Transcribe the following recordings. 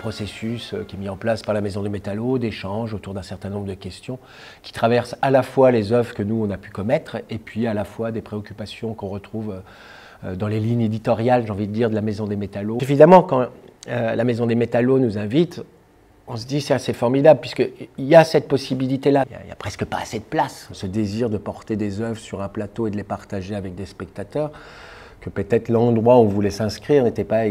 processus qui est mis en place par la Maison des Métallos, d'échange autour d'un certain nombre de questions qui traversent à la fois les œuvres que nous, on a pu commettre et puis à la fois des préoccupations qu'on retrouve dans les lignes éditoriales, j'ai envie de dire, de la Maison des Métallos. Évidemment, quand la Maison des Métallos nous invite, on se dit c'est assez formidable puisqu'il y a cette possibilité-là. Il n'y a presque pas assez de place. Ce désir de porter des œuvres sur un plateau et de les partager avec des spectateurs, que peut-être l'endroit où on voulait s'inscrire n'était pas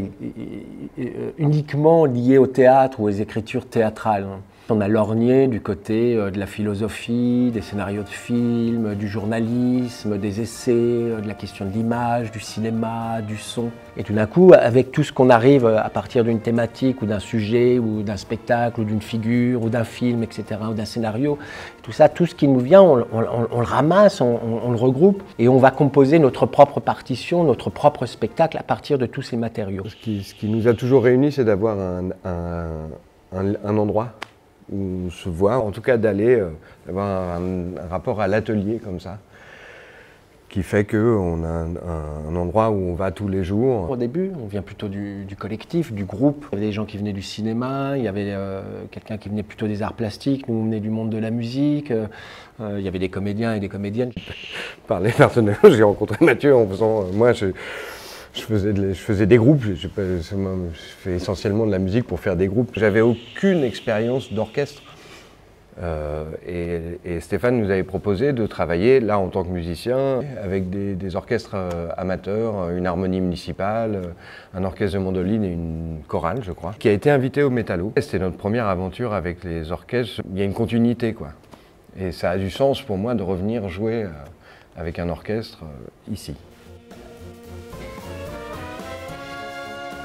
uniquement lié au théâtre ou aux écritures théâtrales. On a lorgné du côté de la philosophie, des scénarios de films, du journalisme, des essais, de la question de l'image, du cinéma, du son. Et tout d'un coup, avec tout ce qu'on arrive à partir d'une thématique ou d'un sujet ou d'un spectacle ou d'une figure ou d'un film, etc., ou d'un scénario, tout ça, tout ce qui nous vient, on le ramasse, on le regroupe et on va composer notre propre partition, notre propre spectacle à partir de tous ces matériaux. Ce qui nous a toujours réunis, c'est d'avoir un endroit où se voir, en tout cas d'aller, d'avoir un rapport à l'atelier comme ça, qui fait qu'on a un endroit où on va tous les jours. Au début, on vient plutôt du collectif, du groupe. Il y avait des gens qui venaient du cinéma, il y avait quelqu'un qui venait plutôt des arts plastiques, nous on venait du monde de la musique, il y avait des comédiens et des comédiennes. Parler personnellement, j'ai rencontré Mathieu en faisant, moi je faisais des groupes, je fais essentiellement de la musique pour faire des groupes. J'avais aucune expérience d'orchestre et Stéphane nous avait proposé de travailler là en tant que musicien avec des orchestres amateurs, une harmonie municipale, un orchestre de mandoline et une chorale je crois, qui a été invité au Métallos. C'était notre première aventure avec les orchestres, il y a une continuité quoi. Et ça a du sens pour moi de revenir jouer avec un orchestre ici.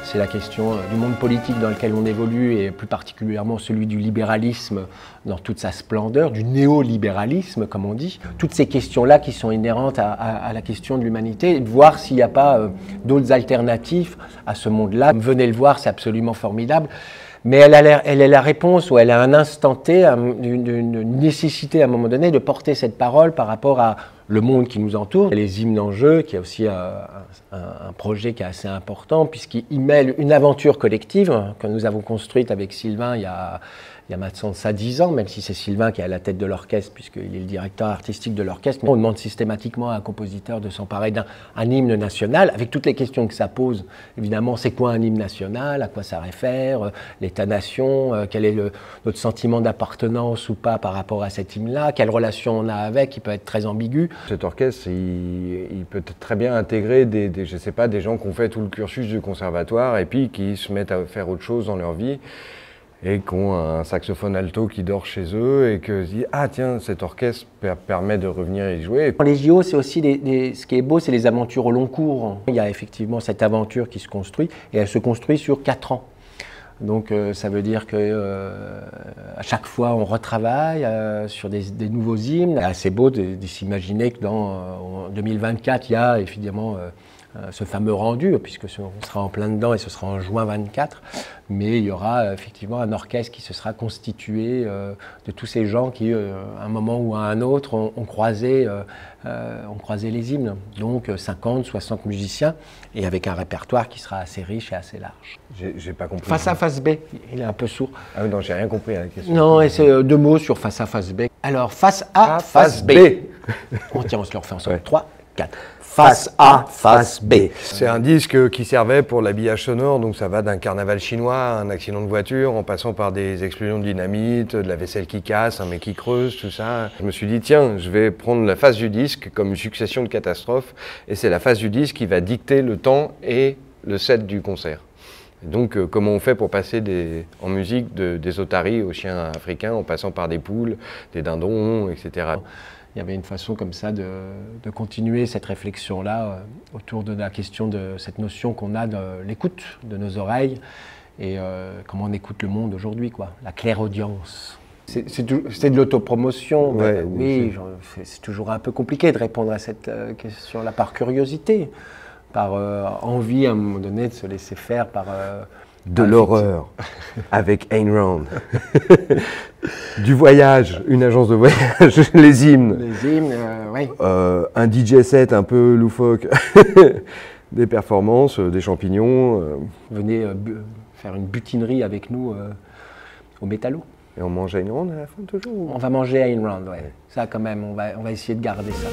C'est la question du monde politique dans lequel on évolue et plus particulièrement celui du libéralisme dans toute sa splendeur, du néolibéralisme comme on dit. Toutes ces questions-là qui sont inhérentes à la question de l'humanité et de voir s'il n'y a pas d'autres alternatives à ce monde-là. Venez le voir, c'est absolument formidable. Mais elle est la réponse, ou elle a un instant T, une nécessité à un moment donné de porter cette parole par rapport à le monde qui nous entoure. Les hymnes en jeu, qui est aussi un projet qui est assez important, puisqu'il mêle une aventure collective que nous avons construite avec Sylvain il y a maintenant ça 10 ans, même si c'est Sylvain qui est à la tête de l'orchestre, puisqu'il est le directeur artistique de l'orchestre. On demande systématiquement à un compositeur de s'emparer d'un hymne national, avec toutes les questions que ça pose. Évidemment, c'est quoi un hymne national, à quoi ça réfère, l'État-nation, quel est notre sentiment d'appartenance ou pas par rapport à cet hymne-là, quelle relation on a avec, qui peut être très ambigu. Cet orchestre, il peut très bien intégrer je sais pas, des gens qui ont fait tout le cursus du conservatoire et puis qui se mettent à faire autre chose dans leur vie et qui ont un saxophone alto qui dort chez eux et que se disent « Ah tiens, cet orchestre permet de revenir y jouer ». Les JO, c'est aussi, ce qui est beau, c'est les aventures au long cours. Il y a effectivement cette aventure qui se construit et elle se construit sur 4 ans. Donc ça veut dire que à chaque fois on retravaille sur des nouveaux hymnes. C'est assez beau de s'imaginer que en 2024, il y a évidemment ce fameux rendu, puisque on sera en plein dedans et ce sera en juin 24, mais il y aura effectivement un orchestre qui se sera constitué de tous ces gens qui, à un moment ou à un autre, ont croisé les hymnes. Donc 50, 60 musiciens, et avec un répertoire qui sera assez riche et assez large. J'ai pas compris. Face A, face B, il est un peu sourd. Ah non, j'ai rien compris à la question. Non, et c'est 2 mots sur face A, face B. Alors, face A, face B. On se le refait ensemble. Ouais. 3, 4. Face A, face B. C'est un disque qui servait pour l'habillage sonore, donc ça va d'un carnaval chinois à un accident de voiture, en passant par des explosions de dynamite, de la vaisselle qui casse, un mec qui creuse, tout ça. Je me suis dit, tiens, je vais prendre la face du disque comme une succession de catastrophes, et c'est la face du disque qui va dicter le temps et le set du concert. Et donc, comment on fait pour passer en musique des otaries aux chiens africains, en passant par des poules, des dindons, etc. Il y avait une façon comme ça de continuer cette réflexion-là autour de la question de cette notion qu'on a de l'écoute de nos oreilles et comment on écoute le monde aujourd'hui, quoi. La clairaudience. C'est de l'autopromotion. Ouais, oui, c'est toujours un peu compliqué de répondre à cette question-là par curiosité, par envie à un moment donné de se laisser faire par... de l'horreur, avec Ayn Rand. Du voyage, une agence de voyage, les hymnes. Les hymnes, oui. Un DJ set un peu loufoque. des performances, des champignons. Venez faire une butinerie avec nous au Métallo. Et on mange à une ronde à la fin toujours? On va manger à une round, ouais. Ça quand même, on va essayer de garder ça.